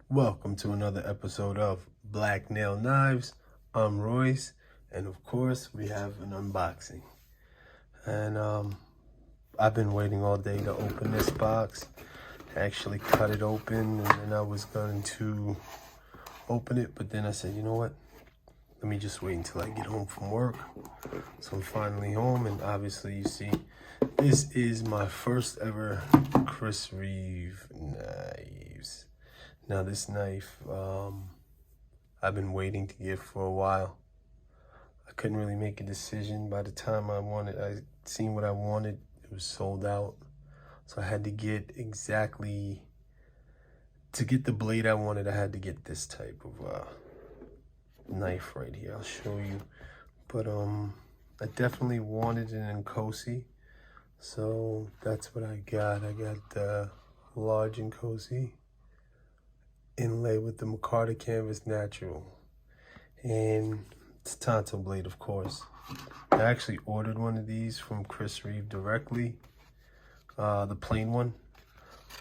Welcome to another episode of Black Nail Knives. I'm Royce, and of course, we have an unboxing. And I've been waiting all day to open this box. I actually cut it open, and then I was going to open it, but then I said, you know what? Let me just wait until I get home from work. So I'm finally home, and obviously, you see, this is my first ever Reeve knives. Now this knife, I've been waiting to get for a while. I couldn't really make a decision. By the time I seen what I wanted, it was sold out. So I had to get to get the blade I wanted, I had to get this type of knife right here. I'll show you. But I definitely wanted an Inkosi. So that's what I got. I got the large Inkosi inlay with the Micarta canvas natural, and it's Tanto blade, of course. I actually ordered one of these from Reeve directly, the plain one,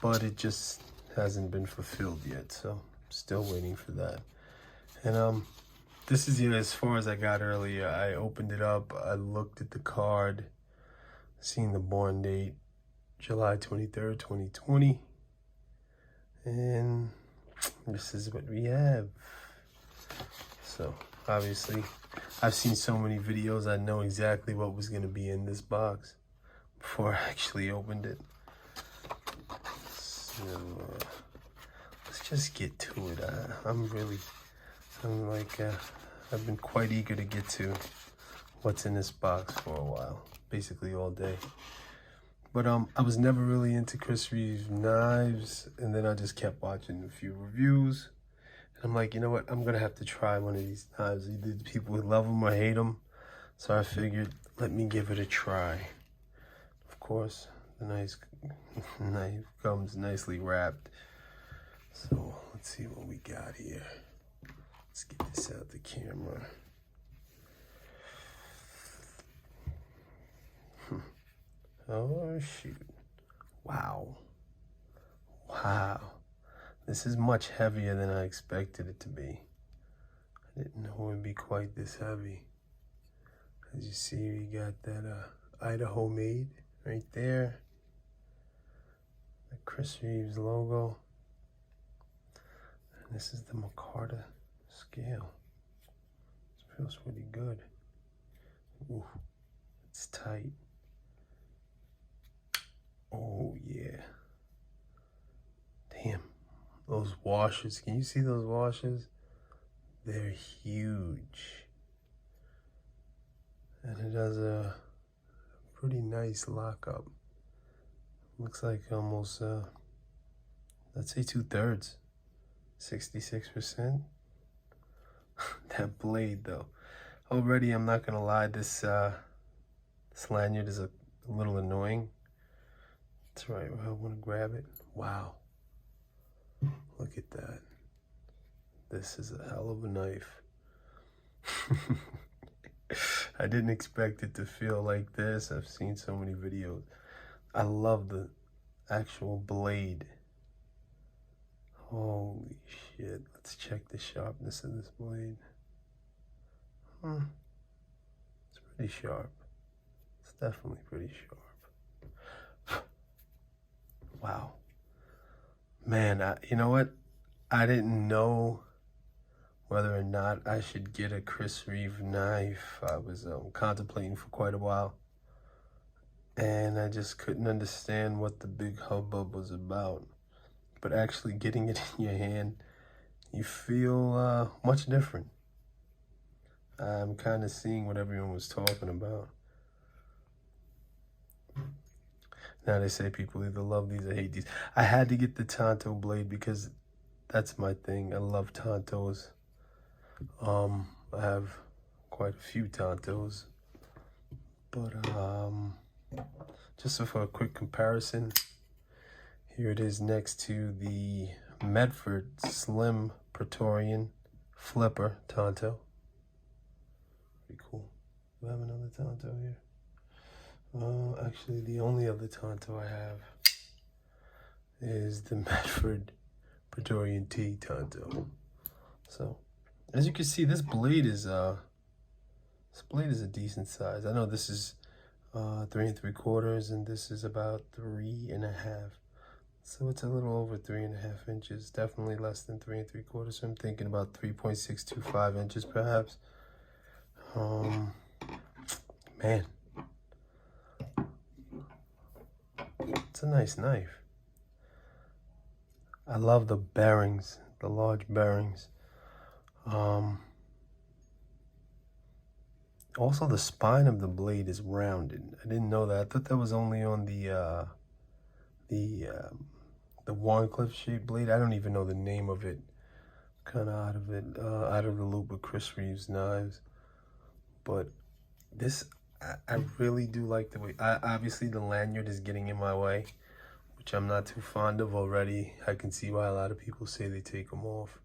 but it just hasn't been fulfilled yet, so I'm still waiting for that. And this is as far as I got earlier. I opened it up, I looked at the card, seen the born date, July 23rd, 2020, and this is what we have. So obviously I've seen so many videos, I know exactly what was going to be in this box before I actually opened it. So let's just get to it. I've been quite eager to get to what's in this box for a while, basically all day. But I was never really into Reeve knives, and then I just kept watching a few reviews. And I'm like, you know what? I'm gonna have to try one of these knives. Either people love them or hate them. So I figured, let me give it a try. Of course, the nice knife comes nicely wrapped. So let's see what we got here. Let's get this out the camera. Oh, shoot. Wow. This is much heavier than I expected it to be. I didn't know it would be quite this heavy. As you see, we got that Idaho made right there. The Reeve's logo. And this is the Micarta scale. This feels pretty good. Ooh, it's tight. Oh yeah. Damn. Those washers. Can you see those washers? They're huge. And it has a pretty nice lockup. Looks like almost, let's say 2/3. 66%. That blade though. Already, I'm not gonna lie, this lanyard is a little annoying. That's right, I want to grab it. Wow. Look at that. This is a hell of a knife. I didn't expect it to feel like this. I've seen so many videos. I love the actual blade. Holy shit. Let's check the sharpness of this blade. It's pretty sharp. It's definitely pretty sharp. Wow. Man, you know what? I didn't know whether or not I should get a Reeve knife. I was contemplating for quite a while, and I just couldn't understand what the big hubbub was about. But actually getting it in your hand, you feel much different. I'm kind of seeing what everyone was talking about. Now they say people either love these or hate these. I had to get the Tanto blade because that's my thing. I love Tantos. I have quite a few Tantos. But just for a quick comparison, here it is next to the Medford Slim Praetorian Flipper Tanto. Pretty cool. Do I have another Tanto here? Actually, the only other Tanto I have is the Medford Inkosi Tanto. So, as you can see, this blade is a decent size. I know this is 3 3/4, and this is about 3.5. So it's a little over 3.5 inches. Definitely less than 3 3/4. So I'm thinking about 3.625 inches, perhaps. Man, it's a nice knife. I love the bearings, the large bearings. Also, the spine of the blade is rounded. I didn't know that. I thought that was only on the Warncliffe shaped blade. I don't even know the name of it. Kind of out of the loop with Chris Reeve's knives. But this, I really do like the way. Obviously, the lanyard is getting in my way, which I'm not too fond of already. I can see why a lot of people say they take them off.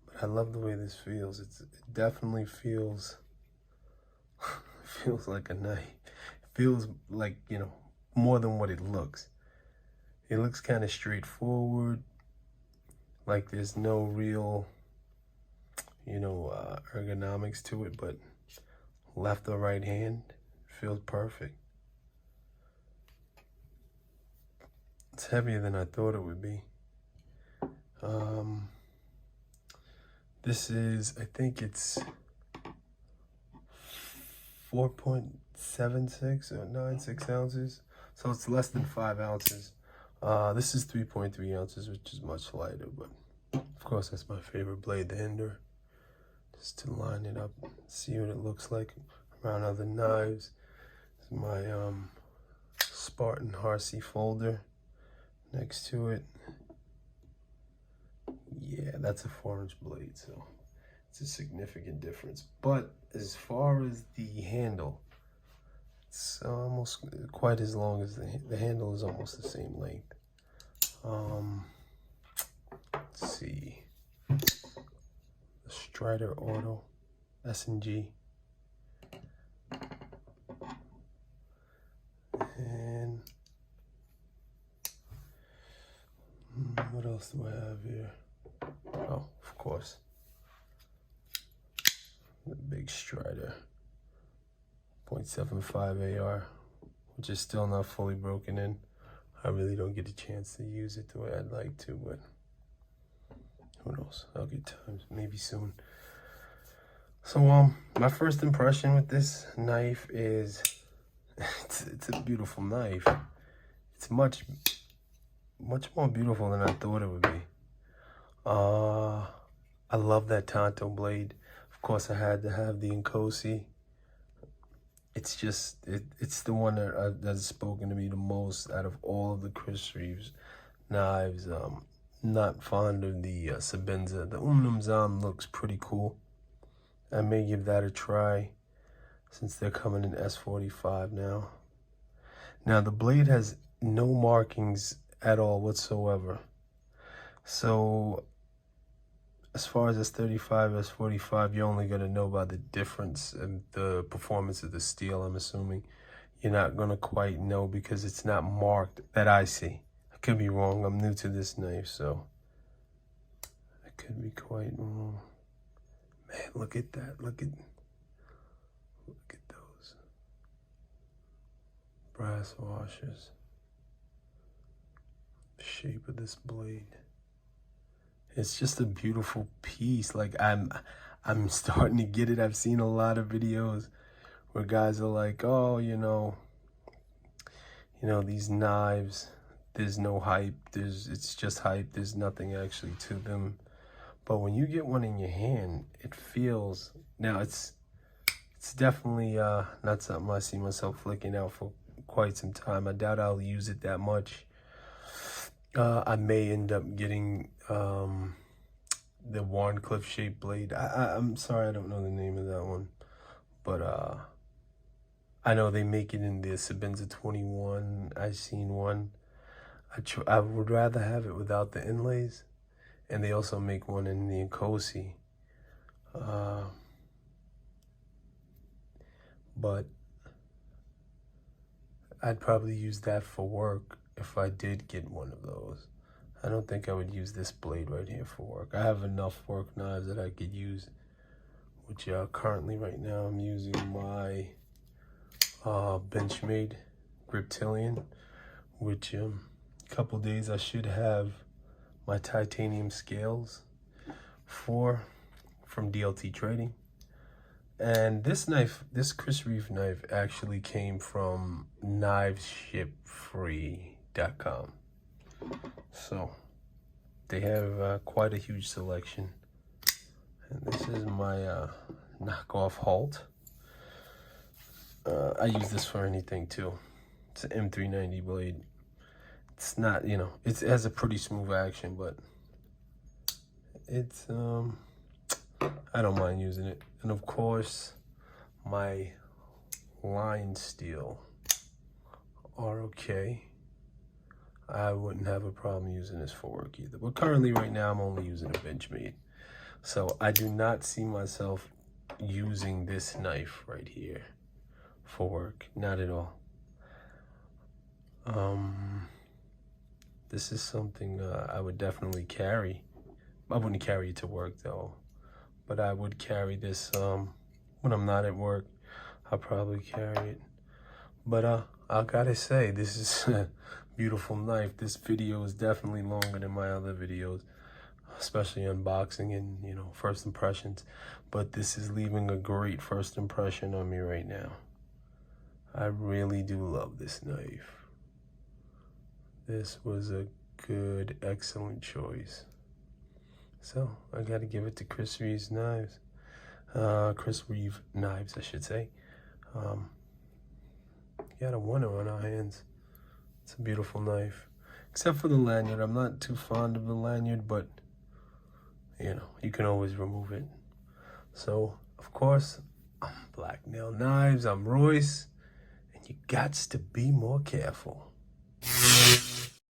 But I love the way this feels. It definitely feels like a knife. It feels like, you know, more than what it looks. It looks kind of straightforward, like there's no real, you know, ergonomics to it, but left or right hand feels perfect. It's heavier than I thought it would be. This is, I think it's 4.76 or 96 ounces. So it's less than 5 ounces. This is 3.3 ounces, which is much lighter, but of course that's my favorite blade, the Ender. Just to line it up, see what it looks like around other knives. This is my Spartan Harsey folder next to it. Yeah, that's a 4-inch blade, so it's a significant difference. But as far as the handle, it's almost quite as long as the handle is almost the same length. Let's see, the Strider Auto S&G, and what else do I have here? Oh, of course, the big Strider .75 AR, which is still not fully broken in. I really don't get a chance to use it the way I'd like to, but who knows? I'll get time, maybe soon. So, my first impression with this knife is it's a beautiful knife. It's much more beautiful than I thought it would be. I love that Tanto blade. Of course, I had to have the Inkosi. It's just, it's the one that has spoken to me the most out of all of the Chris Reeves knives. Not fond of the Sebenza. The Zam looks pretty cool. I may give that a try since they're coming in S45 now. Now, the blade has no markings at all whatsoever. So, as far as S35, S45, you're only going to know by the difference in the performance of the steel, I'm assuming. You're not going to quite know because it's not marked that I see. I could be wrong. I'm new to this knife, so I could be quite wrong. Man, look at that. Look at those brass washers. The shape of this blade. It's just a beautiful piece. Like, I'm starting to get it. I've seen a lot of videos where guys are like, oh, you know, these knives, there's no hype. It's just hype. There's nothing actually to them. But when you get one in your hand, it feels, now it's definitely not something I see myself flicking out for quite some time. I doubt I'll use it that much. I may end up getting the Warncliffe shaped blade. I'm sorry, I don't know the name of that one, but I know they make it in the Sebenza 21. I've seen one. I would rather have it without the inlays, and they also make one in the Inkosi. But I'd probably use that for work if I did get one of those. I don't think I would use this blade right here for work. I have enough work knives that I could use, which currently right now I'm using my Benchmade Griptilian, which a couple days I should have my titanium scales from DLT Trading. And this knife, this Chris Reeve knife, actually came from knivesshipfree.com. So they have quite a huge selection. And this is my knockoff Halt. I use this for anything too. It's an M390 blade. It's not, you know, it has a pretty smooth action, but it's I don't mind using it. And of course, my line steel are okay. I wouldn't have a problem using this for work either. But currently right now I'm only using a Benchmade. So I do not see myself using this knife right here for work. Not at all. This is something I would definitely carry. I wouldn't carry it to work though, but I would carry this when I'm not at work. I'll probably carry it. But I gotta say, this is a beautiful knife. This video is definitely longer than my other videos, especially unboxing and, you know, first impressions. But this is leaving a great first impression on me right now. I really do love this knife. This was a good, excellent choice. So I gotta give it to Chris Reeve's knives. Chris Reeve knives, I should say. Got a winner on our hands. It's a beautiful knife. Except for the lanyard. I'm not too fond of the lanyard, but you know, you can always remove it. So, of course, I'm Black Nail Knives. I'm Royce. And you gots to be more careful.